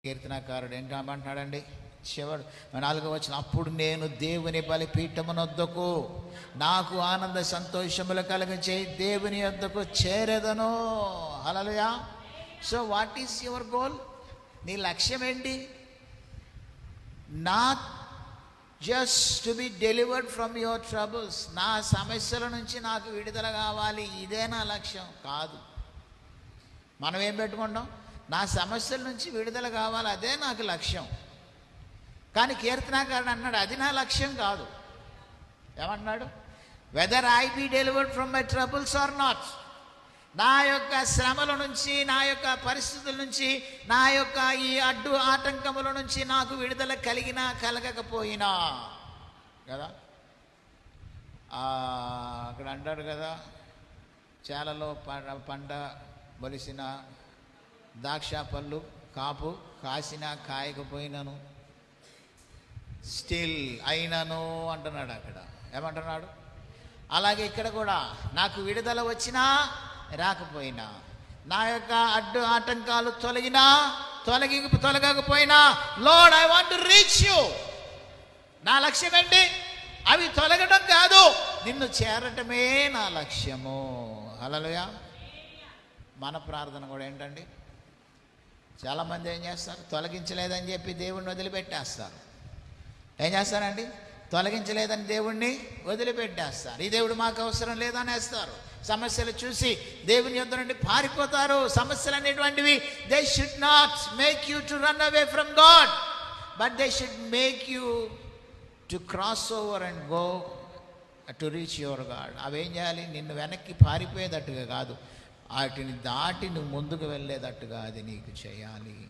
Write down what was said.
కీర్తనకారుడు ఏంటంటున్నాడండి? చివడు 4వ వచనం, అప్పుడు నేను దేవుని బలిపీఠమునొద్దకు నాకు ఆనంద సంతోషములు కలిగించే దేవుని యొద్దకు చేరెదను. Hallelujah. So what is your goal? నీ లక్ష్యం ఏంటి? Not just to be delivered from your troubles. నా సమస్యల నుంచి నాకు విడుదల కావాలి, ఇదే నా లక్ష్యం కాదు. మనం ఏం పెట్టుకుంటాం? నా సమస్యల నుంచి విడుదల కావాలి, అదే నాకు లక్ష్యం. కానీ కీర్తనకారుడు అన్నాడు, అది నా లక్ష్యం కాదు. ఏమన్నాడు? Whether I be delivered from my troubles or not. నా యొక్క శ్రమల నుంచి, నా యొక్క పరిస్థితుల నుంచి, నా యొక్క ఈ అడ్డు ఆటంకముల నుంచి నాకు విడుదల కలిగినా కలగకపోయినా కదా. అక్కడ అంటాడు కదా, చేలలో పంట బలిసిన ద్రాక్ష పళ్ళు కాపు కాసిన కాయకపోయినను స్టిల్ అయినను అంటున్నాడు. అక్కడ ఏమంటున్నాడు? అలాగే ఇక్కడ కూడా నాకు విడుదల వచ్చినా రాకపోయినా, నా యొక్క అడ్డు ఆటంకాలు తొలగకపోయినా, lord I want to reach you. నా లక్ష్యం ఏంటి? అవి తొలగడం కాదు, నిన్ను చేరటమే నా లక్ష్యము. హల్లెలూయా. మన ప్రార్థన కూడా ఏంటండి? చాలామంది ఏం చేస్తారు? తొలగించలేదని చెప్పి దేవుణ్ణి వదిలిపెట్టేస్తారు. ఏం చేస్తారండి? తొలగించలేదని దేవుణ్ణి వదిలిపెట్టేస్తారు. ఈ దేవుడు మాకు అవసరం లేదనేస్తారు. సమస్యలు చూసి దేవుని యొద్ద నుండి పారిపోతారు. సమస్యలు అనేటువంటివి they should not make you to run away from God, but they should make you to cross over and go to reach your God. అవేం చేయాలి? నిన్ను వెనక్కి పారిపోయేటట్టుగా కాదు, వాటిని దాటి నువ్వు ముందుకు వెళ్ళేటట్టుగా అది నీకు చేయాలి.